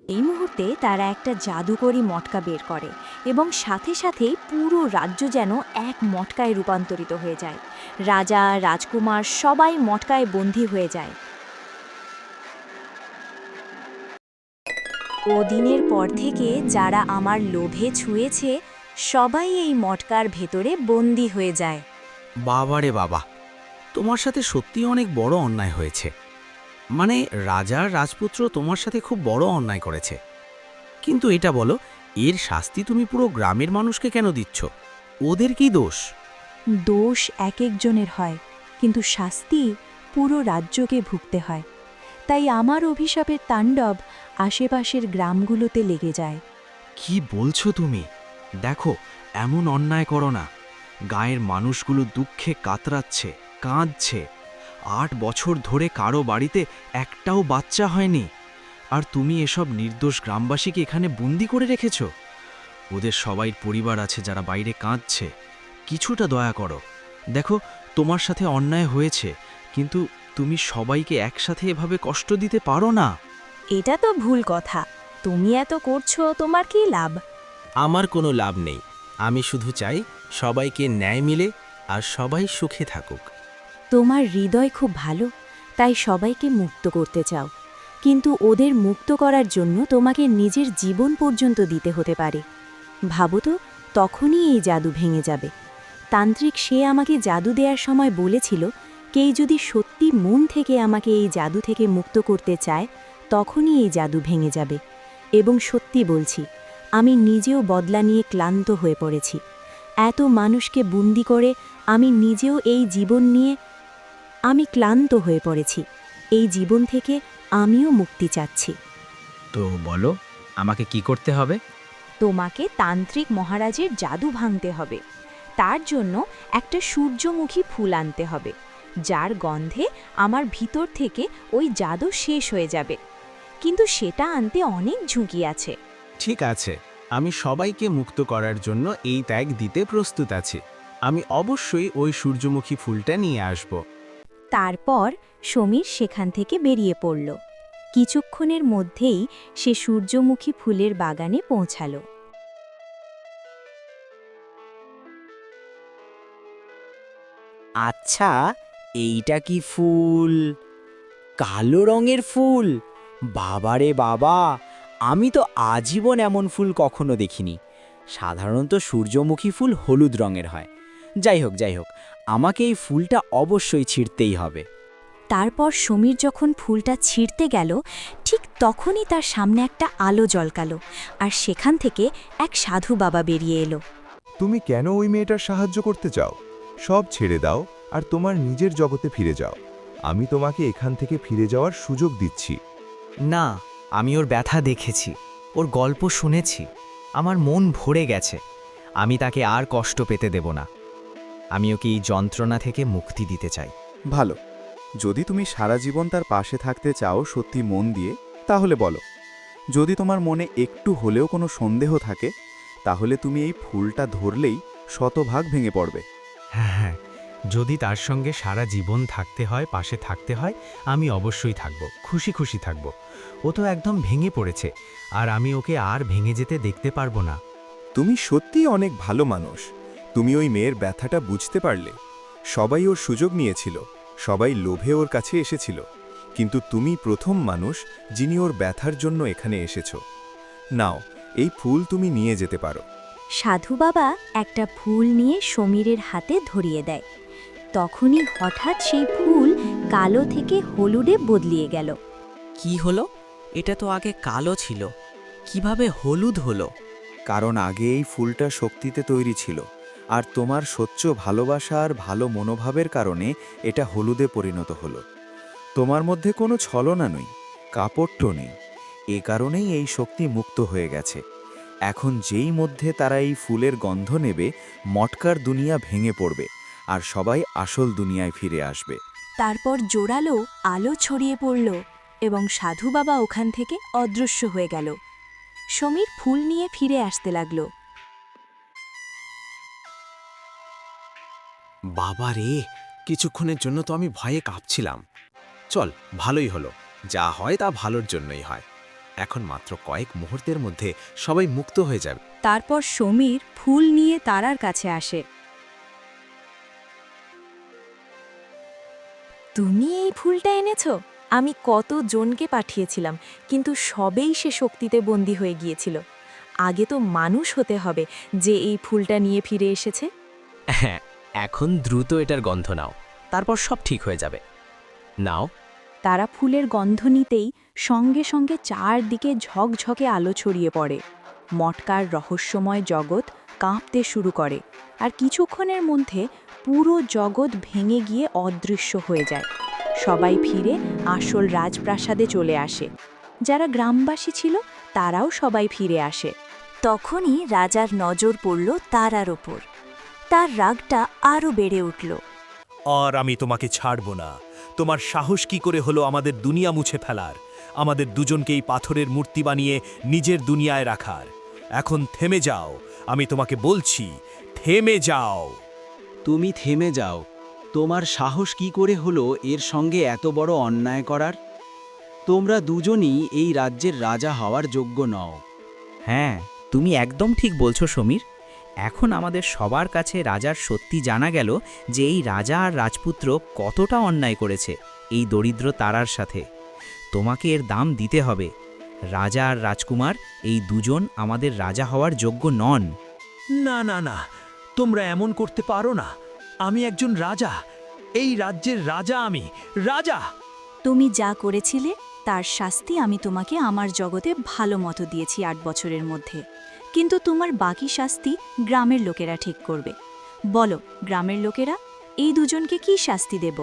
এই মুহূর্তে তারা একটা জাদুকরী মটকা বের করে এবং সাথে সাথেই পুরো রাজ্য যেন এক মটকায় রূপান্তরিত হয়ে যায়। রাজা, রাজকুমার সবাই মটকায় বন্দী হয়ে যায়। ও দিনের পর থেকে যারা আমার লোভে ছুঁয়েছে সবাই এই মটকার ভেতরে বন্দী হয়ে যায়। বাবারে বাবা, তোমার সাথে সত্যিই অনেক বড় অন্যায় হয়েছে। মানে রাজার রাজপুত্র তোমার সাথে খুব বড় অন্যায় করেছে। কিন্তু এটা বলো, এর শাস্তি তুমি পুরো গ্রামের মানুষকে কেন দিচ্ছ? ওদের কি দোষ? দোষ এক একজনের হয়, কিন্তু শাস্তি পুরো রাজ্যকে ভুগতে হয়। তাই আমার অভিশাপের তাণ্ডব আশেপাশের গ্রামগুলোতে লেগে যায়। কি বলছো তুমি? দেখো, এমন অন্যায় করো না। গায়ের মানুষগুলো দুঃখে কাতরাচ্ছে, কাঁদছে। ৮ বছর ধরে কারো বাড়িতে একটাও বাচ্চা হয়নি, আর তুমি এসব নির্দোষ গ্রামবাসীকে এখানে বন্দি করে রেখেছ। ওদের সবাই পরিবার আছে যারা বাইরে কাঁদছে। কিছুটা দয়া করো। দেখো, তোমার সাথে অন্যায় হয়েছে, কিন্তু তুমি সবাইকে একসাথে এভাবে কষ্ট দিতে পারো না। এটা তো ভুল কথা। তুমি এত করছো, তোমার কি লাভ? আমার কোনো লাভ নেই। আমি শুধু চাই সবাইকে ন্যায় মিলে আর সবাই সুখে থাকুক। তোমার হৃদয় খুব ভালো, তাই সবাইকে মুক্ত করতে চাও। কিন্তু ওদের মুক্ত করার জন্য তোমাকে নিজের জীবন পর্যন্ত দিতে হতে পারে। ভাবো তো, তখনই এই জাদু ভেঙে যাবে। তান্ত্রিক সে আমাকে জাদু দেওয়ার সময় বলেছিল, কেউ যদি সত্যি মন থেকে আমাকে এই জাদু থেকে মুক্ত করতে চায় তখনই এই জাদু ভেঙে যাবে। এবং সত্যি বলছি, আমি নিজেও বদলা নিয়ে ক্লান্ত হয়ে পড়েছি। এত মানুষকে বন্দি করে আমি নিজেও এই জীবন নিয়ে আমি ক্লান্ত হয়ে পড়েছি। এই জীবন থেকে আমিও মুক্তি চাচ্ছি। তো বলো, আমাকে কি করতে হবে? তোমাকে তান্ত্রিক মহারাজের জাদু ভাঙতে হবে। তার জন্য একটা সূর্যমুখী ফুল আনতে হবে, যার গন্ধে আমার ভিতর থেকে ওই জাদু শেষ হয়ে যাবে। কিন্তু সেটা আনতে অনেক ঝুঁকি আছে। ঠিক আছে, আমি সবাইকে মুক্ত করার জন্য এই ত্যাগ দিতে প্রস্তুত আছি। আমি অবশ্যই ওই সূর্যমুখী ফুলটা নিয়ে আসব। তারপর সমীর সেখান থেকে বেরিয়ে পড়ল। কিছুক্ষণের মধ্যেই সে সূর্যমুখী ফুলের বাগানে পৌঁছালো। আচ্ছা, এইটা কি ফুল? কালো রঙের ফুল? বাবারে বাবা, আমি তো আজীবন এমন ফুল কখনো দেখিনি। সাধারণত সূর্যমুখী ফুল হলুদ রঙের হয়। যাই হোক, আমাকে এই ফুলটা অবশ্যই ছিঁড়তেই হবে। তারপর সমীর যখন ফুলটা ছিঁড়তে গেল, ঠিক তখনই তার সামনে একটা আলো জ্বলকালো, আর সেখান থেকে এক সাধু বাবা বেরিয়ে এলো। তুমি কেন ওই মেয়েটার সাহায্য করতে চাও? সব ছেড়ে দাও আর তোমার নিজের জগতে ফিরে যাও। আমি তোমাকে এখান থেকে ফিরে যাওয়ার সুযোগ দিচ্ছি। না, আমি ওর ব্যথা দেখেছি, ওর গল্প শুনেছি। আমার মন ভরে গেছে। আমি তাকে আর কষ্ট পেতে দেব না। আমি ওকে এই যন্ত্রণা থেকে মুক্তি দিতে চাই। ভালো, যদি তুমি সারা জীবন তার পাশে থাকতে চাও সত্যি মন দিয়ে, তাহলে বলো। যদি তোমার মনে একটু হলেও কোনো সন্দেহ থাকে, তাহলে তুমি এই ফুলটা ধরলেই শতভাগ ভেঙে পড়বে। হ্যাঁ, যদি তার সঙ্গে সারা জীবন থাকতে হয়, পাশে থাকতে হয়, আমি অবশ্যই থাকব, খুশি খুশি থাকব। ও তো একদম ভেঙে পড়েছে, আর আমি ওকে আর ভেঙে যেতে দেখতে পারবো না। তুমি সত্যিই অনেক ভালো মানুষ। তুমি ওই মেয়ের ব্যথাটা বুঝতে পারলে। সবাই ওর সুযোগ নিয়েছিল, সবাই লোভে ওর কাছে এসেছিল, কিন্তু তুমি প্রথম মানুষ যিনি ওর ব্যথার জন্য এখানে এসেছো। নাও, এই ফুল তুমি নিয়ে যেতে পারো। সাধু বাবা একটা ফুল নিয়ে সমীরের হাতে ধরিয়ে দেয়। তখনই হঠাৎ সেই ফুল কালো থেকে হলুদে বদলিয়ে গেল। কি হলো? এটা তো আগে কালো ছিল, কিভাবে হলুদ হলো? কারণ আগে এই ফুলটা শক্তিতে তৈরি ছিল, আর তোমার স্বচ্ছ ভালোবাসা আর ভালো মনোভাবের কারণে এটা হলুদে পরিণত হলো। তোমার মধ্যে কোনো ছলনা নেই, কাপড় নেই। এ কারণেই এই শক্তি মুক্ত হয়ে গেছে। এখন যেই মধ্যে তারা এই ফুলের গন্ধ নেবে, মটকার দুনিয়া ভেঙে পড়বে, আর সবাই আসল দুনিয়ায় ফিরে আসবে। তারপর জোরালো আলো ছড়িয়ে পড়ল এবং সাধু বাবা ওখান থেকে অদৃশ্য হয়ে গেল। সমীর ফুল নিয়ে ফিরে আসতে লাগল। বাবা রে, কিছুক্ষণের জন্য তো আমি ভয়ে কাঁপছিলাম। চল, ভালোই হলো। যা হয় তা ভালোর জন্যই হয়। এখন মাত্র কয়েক মুহূর্তের মধ্যে সবাই মুক্ত হয়ে যাবে। তারপর সমীর ফুল নিয়ে তারার কাছে আসে। তুমি এই ফুলটা এনেছো? আমি কত জনকে পাঠিয়েছিলাম, কিন্তু সবেই সে শক্তিতে বন্দী হয়ে গিয়েছিল। আগে তো মানুষ হতে হবে যে এই ফুলটা নিয়ে ফিরে এসেছে। হ্যাঁ, এখন দ্রুত এটার গন্ধ নাও, তারপর সব ঠিক হয়ে যাবে। নাও। তারা ফুলের গন্ধ নিতেই সঙ্গে সঙ্গে চারদিকে ঝকঝকে আলো ছড়িয়ে পড়ে। মটকার রহস্যময় জগৎ কাঁপতে শুরু করে, আর কিছুক্ষণের মধ্যে পুরো জগৎ ভেঙে গিয়ে অদৃশ্য হয়ে যায়। সবাই ফিরে আসল রাজপ্রাসাদে চলে আসে। যারা গ্রামবাসী ছিল তারাও সবাই ফিরে আসে। তখনই রাজার নজর পড়ল তারার ওপর। তার রাগটা আরও বেড়ে উঠল। আর আমি তোমাকে ছাড়ব না। তোমার সাহস কি করে হলো আমাদের দুনিয়া মুছে ফেলার, আমাদের দুজনকেই পাথরের মূর্তি বানিয়ে নিজের দুনিয়ায় রাখার? এখন থেমে যাও, আমি তোমাকে বলছি, থেমে যাও। তুমি থেমে যাও। তোমার সাহস কি করে হলো এর সঙ্গে এত বড় অন্যায় করার? তোমরা দুজনই এই রাজ্যের রাজা হওয়ার যোগ্য নও। হ্যাঁ, তুমি একদম ঠিক বলছো সমীর। এখন আমাদের সবার কাছে রাজার সত্যি জানা গেল যে এই রাজা আর রাজপুত্র কতটা অন্যায় করেছে এই দরিদ্র তারার সাথে। তোমাকে এর দাম দিতে হবে। রাজা আর রাজকুমার এই দুজন আমাদের রাজা হওয়ার যোগ্য নন। না না না, তোমরা এমন করতে পারো না। আমি একজন রাজা, এই রাজ্যের রাজা, আমি রাজা। তুমি যা করেছিলে তার শাস্তি আমি তোমাকে আমার জগতে ভালো মতো দিয়েছি 8 বছরের মধ্যে, কিন্তু তোমার বাকি শাস্তি গ্রামের লোকেরা ঠিক করবে। বলো গ্রামের লোকেরা, এই দুজনকে কি শাস্তি দেব?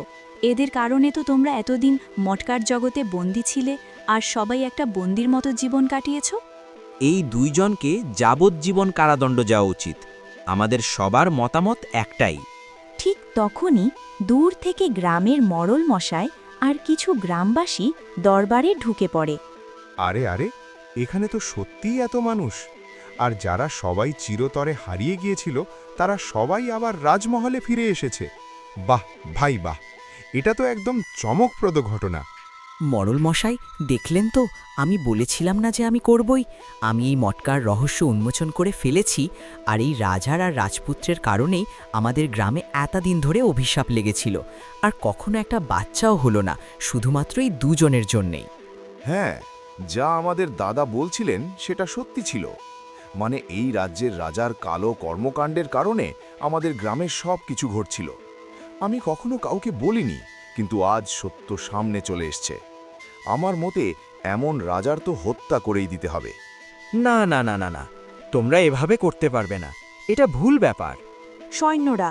এদের কারণে তো তোমরা এতদিন মটকার জগতে বন্দী ছিলে, আর সবাই একটা বন্দির মতো জীবন কাটিয়েছ। এই দুইজনকে যাবজ্জীবন কারাদণ্ড যাওয়া উচিত। আমাদের সবার মতামত একটাই। ঠিক তখনই দূর থেকে গ্রামের মরল মশাই আর কিছু গ্রামবাসী দরবারে ঢুকে পড়ে। আরে আরে, এখানে তো সত্যিই এত মানুষ! আর যারা সবাই চিরতরে হারিয়ে গিয়েছিল তারা সবাই আবার রাজমহলে ফিরে এসেছে। বাহ ভাই বাহ, এটা তো একদম চমকপ্রদ ঘটনা। মরল মশাই, দেখলেন তো, আমি বলেছিলাম না যে আমি করবই। আমি এই মটকার রহস্য উন্মোচন করে ফেলেছি, আর এই রাজার আর রাজপুত্রের কারণেই আমাদের গ্রামে এতদিন ধরে অভিশাপ লেগেছিল, আর কখনো একটা বাচ্চাও হলো না, শুধুমাত্র এই দুজনের জন্যেই। হ্যাঁ, যা আমাদের দাদা বলছিলেন সেটা সত্যি ছিল। মানে এই রাজ্যের রাজার কালো কর্মকাণ্ডের কারণে আমাদের গ্রামের সব কিছু ঘটছিল। আমি কখনো কাউকে বলিনি, কিন্তু আজ সত্য সামনে চলে এসছে। আমার মতে এমন রাজার তো হত্যা করেই দিতে হবে। না না না না না, তোমরা এভাবে করতে পারবে না, এটা ভুল ব্যাপার। সৈন্যরা,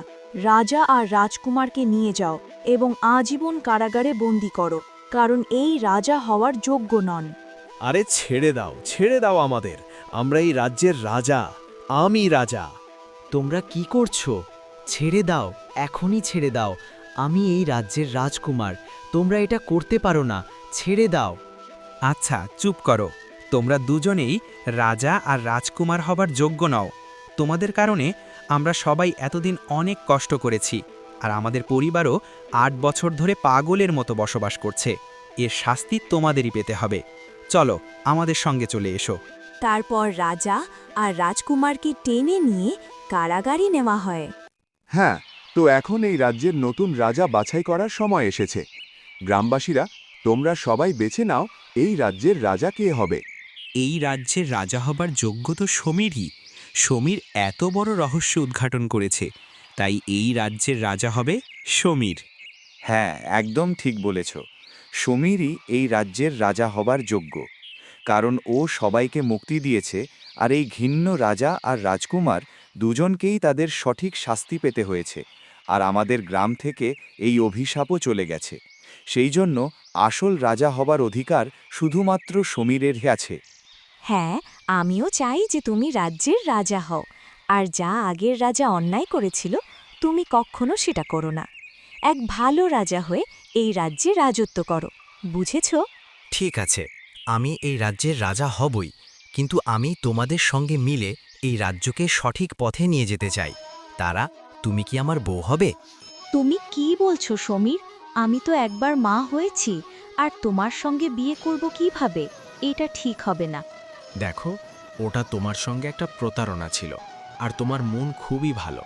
রাজা আর রাজকুমারকে নিয়ে যাও এবং আজীবন কারাগারে বন্দী করো, কারণ এই রাজা হওয়ার যোগ্য নন। আরে ছেড়ে দাও আমাদের। আমরা এই রাজ্যের রাজা, আমি রাজা। তোমরা কি করছো? ছেড়ে দাও, এখনই ছেড়ে দাও। আমি এই রাজ্যের রাজকুমার, তোমরা এটা করতে পারো না, ছেড়ে দাও। আচ্ছা, চুপ করো। তোমরা দুজনেই রাজা আর রাজকুমার হবার যোগ্য নও। তোমাদের কারণে আমরা সবাই এতদিন অনেক কষ্ট করেছি, আর আমাদের পরিবারও 8 বছর ধরে পাগলের মতো বসবাস করছে। এর শাস্তি তোমাদেরই পেতে হবে। চলো, আমাদের সঙ্গে চলে এসো। তারপর রাজা আর রাজকুমারকে টেনে নিয়ে কারাগারে নেওয়া হয়। হ্যাঁ, তো এখন এই রাজ্যের নতুন রাজা বাছাই করার সময় এসেছে। গ্রামবাসীরা, তোমরা সবাই বেছে নাও এই রাজ্যের রাজা কে হবে। এই রাজ্যের রাজা হবার যোগ্য তো সমীরই। সমীর এত বড় রহস্য উদ্ঘাটন করেছে, তাই এই রাজ্যের রাজা হবে সমীর। হ্যাঁ, একদম ঠিক বলেছ। সমীরই এই রাজ্যের রাজা হবার যোগ্য, কারণ ও সবাইকে মুক্তি দিয়েছে, আর এই ঘৃণ্য রাজা আর রাজকুমার দুজনকেই তাদের সঠিক শাস্তি পেতে হয়েছে, আর আমাদের গ্রাম থেকে এই অভিশাপও চলে গেছে। সেই জন্য আসল রাজা হবার অধিকার শুধুমাত্র সমীরের আছে। হ্যাঁ, আমিও চাই যে তুমি রাজ্যের রাজা হও, আর যা আগের রাজা অন্যায় করেছিল তুমি কখনো সেটা করো না। এক ভালো রাজা হয়ে এই রাজ্যে রাজত্ব করো, বুঝেছ? ঠিক আছে, আমি এই রাজ্যের রাজা হবই, কিন্তু আমি তোমাদের সঙ্গে মিলে এই রাজ্যকে সঠিক পথে নিয়ে যেতে চাই। তারা, তুমি কি আমার বউ হবে? তুমি কি বলছো সমীর? আমি তো একবার মা হয়েছি, আর তোমার সঙ্গে বিয়ে করব কিভাবে? এটা ঠিক হবে না। দেখো, ওটা তোমার সঙ্গে একটা প্রতারণা ছিল, আর তোমার মন খুবই ভালো।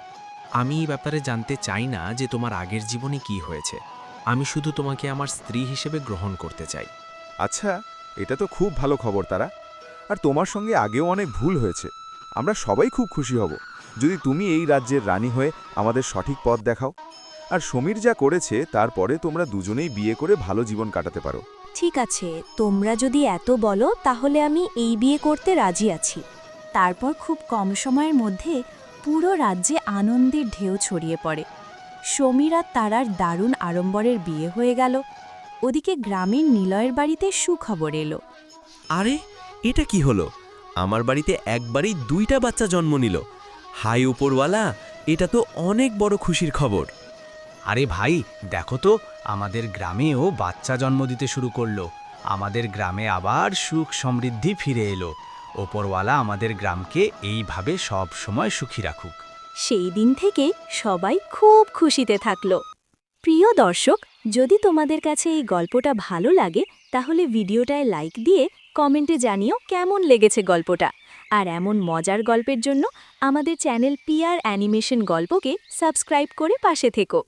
আমি এই ব্যাপারে জানতে চাই না যে তোমার আগের জীবনে কি হয়েছে। আমি শুধু তোমাকে আমার স্ত্রী হিসেবে গ্রহণ করতে চাই। আচ্ছা, এটা তো খুব ভালো খবর তারা। আর তোমার সঙ্গে আগেও অনেক ভুল হয়েছে। আমরা সবাই খুব খুশি হব যদি তুমি এই রাজ্যের রানী হয়ে আমাদের সঠিক পথ দেখাও। আর সমীর যা করেছে তারপরে তোমরা দুজনেই বিয়ে করে ভালো জীবন কাটাতে পারো। ঠিক আছে, তোমরা যদি এত বলো তাহলে আমি এই বিয়ে করতে রাজি আছি। তারপর খুব কম সময়ের মধ্যে পুরো রাজ্যে আনন্দের ঢেউ ছড়িয়ে পড়ে। সমীর আর তারার দারুণ আড়ম্বরের বিয়ে হয়ে গেল। ওদিকে গ্রামের নিলয়ের বাড়িতে সুখবর এলো। আরে, এটা কি হলো? আমার বাড়িতে একবারেই 2টা বাচ্চা জন্ম নিল। হাই উপরওয়ালা, এটা তো অনেক বড় খুশির খবর। আরে ভাই, দেখো তো, আমাদের গ্রামেও বাচ্চা জন্ম দিতে শুরু করলো। আমাদের গ্রামে আবার সুখ সমৃদ্ধি ফিরে এলো। ওপরওয়ালা আমাদের গ্রামকে এইভাবে সব সময় সুখী রাখুক। সেই দিন থেকে সবাই খুব খুশিতে থাকলো। প্রিয় দর্শক, যদি তোমাদের কাছে এই গল্পটা ভালো লাগে তাহলে ভিডিওটায় লাইক দিয়ে কমেন্টে জানিও কেমন লেগেছে গল্পটা। আর এমন মজার গল্পের জন্য আমাদের চ্যানেল পিআর অ্যানিমেশন গল্পকে সাবস্ক্রাইব করে পাশে থেকো।